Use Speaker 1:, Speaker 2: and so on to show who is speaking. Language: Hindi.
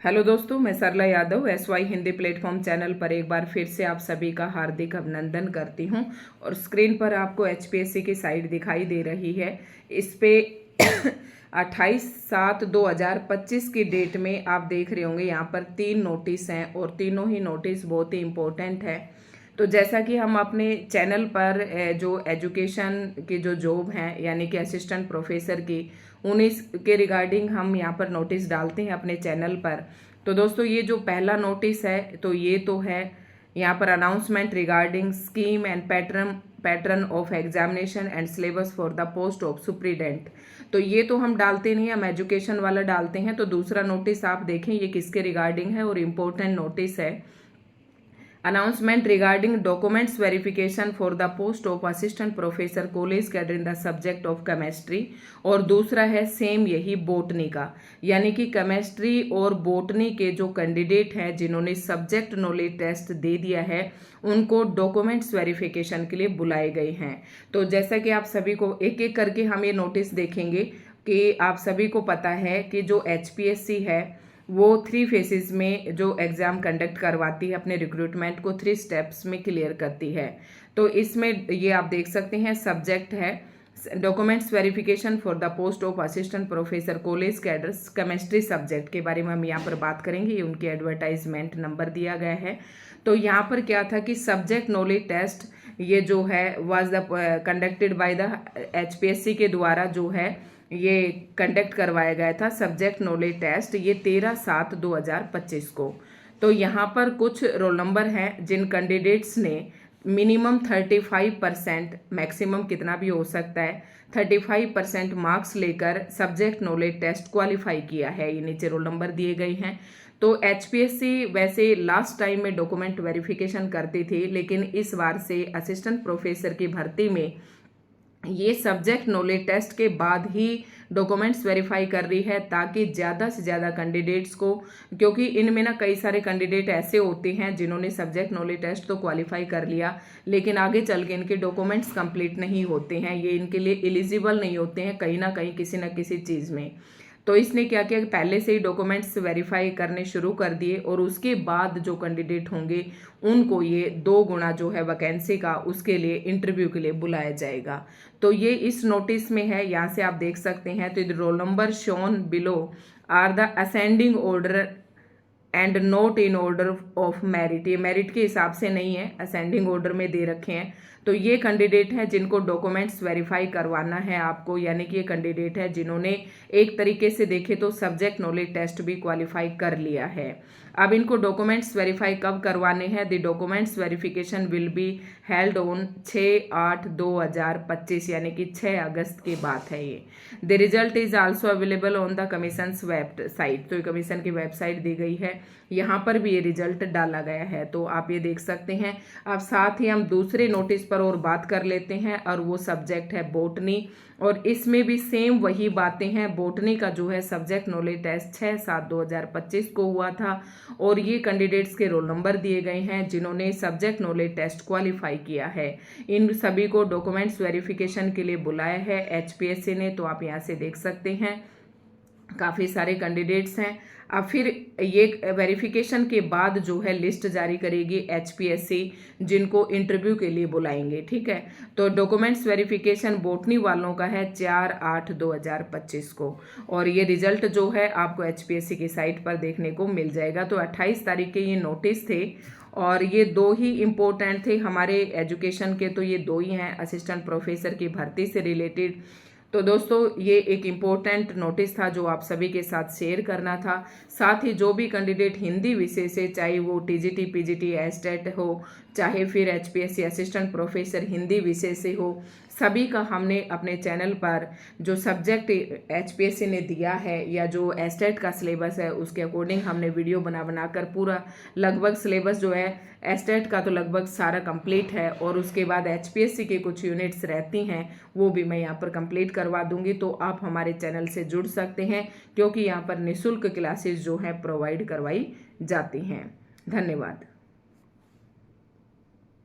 Speaker 1: हेलो दोस्तों, मैं Sarla Yadav SY Hindi platform channel पर एक बार फिर से आप सभी का हार्दिक अभिनंदन करती हूं। और स्क्रीन पर आपको HPSC की साइट दिखाई दे रही है। इस पे 28/7/2025 की डेट में आप देख रहे होंगे, यहाँ पर 3 नोटिस हैं और तीनों ही नोटिस बहुत ही इम्पोर्टेंट है। तो जैसा कि हम अपने चैनल पर जो एजुकेशन की जो जॉब हैं यानी कि असिस्टेंट प्रोफेसर की, उन्हीं के रिगार्डिंग हम यहाँ पर नोटिस डालते हैं अपने चैनल पर। तो दोस्तों, ये जो पहला नोटिस है तो ये तो है यहाँ पर announcement regarding scheme and pattern of examination and syllabus for the post of superintendent. तो ये तो हम डालते नहीं, हम एजुकेशन वाला डालते हैं। तो दूसरा नोटिस आप देखें, ये किसके रिगार्डिंग है और इम्पोर्टेंट नोटिस है। Announcement regarding documents verification for the post of assistant professor college cadre in the subject of chemistry. और दूसरा है सेम यही बोटनी का, यानी कि केमिस्ट्री और बोटनी के जो कैंडिडेट हैं जिन्होंने सब्जेक्ट नॉलेज टेस्ट दे दिया है, उनको डॉक्यूमेंट्स वेरिफिकेशन के लिए बुलाए गए हैं। तो जैसा कि आप सभी को एक एक करके हम ये नोटिस देखेंगे कि आप सभी को पता है कि जो HPSC है वो 3 फेसेस में जो एग्ज़ाम कंडक्ट करवाती है, अपने रिक्रूटमेंट को 3 स्टेप्स में क्लियर करती है। तो इसमें ये आप देख सकते हैं, सब्जेक्ट है documents verification for the post of assistant professor college cadres chemistry subject के बारे में हम यहाँ पर बात करेंगे। ये उनकी एडवर्टाइजमेंट नंबर दिया गया है। तो यहाँ पर क्या था कि सब्जेक्ट नॉलेज टेस्ट ये जो है was the conducted by the HPSC के द्वारा जो है ये कंडक्ट करवाया गया था सब्जेक्ट नॉलेज टेस्ट, ये 13/7/2025 को। तो यहाँ पर कुछ रोल नंबर हैं जिन कैंडिडेट्स ने मिनिमम 35%, मैक्सिमम कितना भी हो सकता है, 35% मार्क्स लेकर सब्जेक्ट नॉलेज टेस्ट क्वालिफाई किया है। ये नीचे रोल नंबर दिए गए हैं। तो HPSC वैसे लास्ट टाइम में डॉक्यूमेंट वेरिफिकेशन करती थी, लेकिन इस बार से असिस्टेंट प्रोफेसर की भर्ती में ये सब्जेक्ट नॉलेज टेस्ट के बाद ही डॉक्यूमेंट्स वेरीफाई कर रही है, ताकि ज़्यादा से ज़्यादा कैंडिडेट्स को, क्योंकि इनमें ना कई सारे कैंडिडेट ऐसे होते हैं जिन्होंने सब्जेक्ट नॉलेज टेस्ट तो क्वालिफाई कर लिया, लेकिन आगे चल के इनके डॉक्यूमेंट्स कंप्लीट नहीं होते हैं, ये इनके लिए एलिजिबल नहीं होते हैं कहीं ना कहीं किसी न किसी चीज़ में। तो इसने क्या किया कि पहले से ही डॉक्यूमेंट्स वेरीफाई करने शुरू कर दिए, और उसके बाद जो कैंडिडेट होंगे उनको ये 2 गुना जो है वैकेंसी का, उसके लिए इंटरव्यू के लिए बुलाया जाएगा। तो ये इस नोटिस में है, यहाँ से आप देख सकते हैं। तो roll number shown below are the ascending order and note in order of merit. ये मेरिट के हिसाब से नहीं है, असेंडिंग ऑर्डर में दे रखे हैं। तो ये कैंडिडेट है जिनको डॉक्यूमेंट्स वेरीफाई करवाना है आपको, यानी कि ये कैंडिडेट है जिन्होंने एक तरीके से देखे तो सब्जेक्ट नॉलेज टेस्ट भी क्वालिफाई कर लिया है। अब इनको डॉक्यूमेंट्स वेरीफाई कब करवाने हैं? The documents verification will be held on 6/8/2025, यानी कि 6 अगस्त की बात है ये। The result is also available on the commissions website. तो कमीशन की वेबसाइट दी गई है, यहाँ पर भी ये रिजल्ट डाला गया है, तो आप ये देख सकते हैं। अब साथ ही हम दूसरे नोटिस पर और बात कर लेते हैं, और वो सब्जेक्ट है बोटनी, और इसमें भी सेम वही बातें हैं। बोटनी का जो है सब्जेक्ट नॉलेज टेस्ट 6/7/2025 को हुआ था, और ये कैंडिडेट्स के रोल नंबर दिए गए हैं जिन्होंने सब्जेक्ट नॉलेज टेस्ट क्वालिफाई किया है। इन सभी को डॉक्यूमेंट्स वेरिफिकेशन के लिए बुलाया है HPSC ने। तो आप यहाँ से देख सकते हैं काफ़ी सारे कैंडिडेट्स हैं। अब फिर ये वेरिफिकेशन के बाद जो है लिस्ट जारी करेगी HPSC, जिनको इंटरव्यू के लिए बुलाएंगे, ठीक है। तो डॉक्यूमेंट्स वेरिफिकेशन बोटनी वालों का है 4/8/2025 को, और ये रिजल्ट जो है आपको HPSC की साइट पर देखने को मिल जाएगा। तो 28 तारीख के ये नोटिस थे, और ये 2 ही इम्पोर्टेंट थे हमारे एजुकेशन के। तो ये 2 ही हैं असिस्टेंट प्रोफेसर की भर्ती से रिलेटेड। तो दोस्तों, ये एक इम्पोर्टेंट नोटिस था जो आप सभी के साथ शेयर करना था। साथ ही जो भी कैंडिडेट हिंदी विषय से, चाहे वो TGT PGT एस्टेट हो, चाहे फिर HPSC असिस्टेंट प्रोफेसर हिंदी विषय से हो, सभी का हमने अपने चैनल पर जो सब्जेक्ट HPSC ने दिया है या जो एस्टेट का सिलेबस है उसके अकॉर्डिंग हमने वीडियो बनाकर पूरा लगभग सिलेबस जो है एस्टेट का तो लगभग सारा कंप्लीट है, और उसके बाद HPSC के कुछ यूनिट्स रहती हैं वो भी मैं यहाँ पर कंप्लीट करवा दूंगी। तो आप हमारे चैनल से जुड़ सकते हैं, क्योंकि यहाँ पर निःशुल्क क्लासेस जो है प्रोवाइड करवाई जाती हैं। धन्यवाद।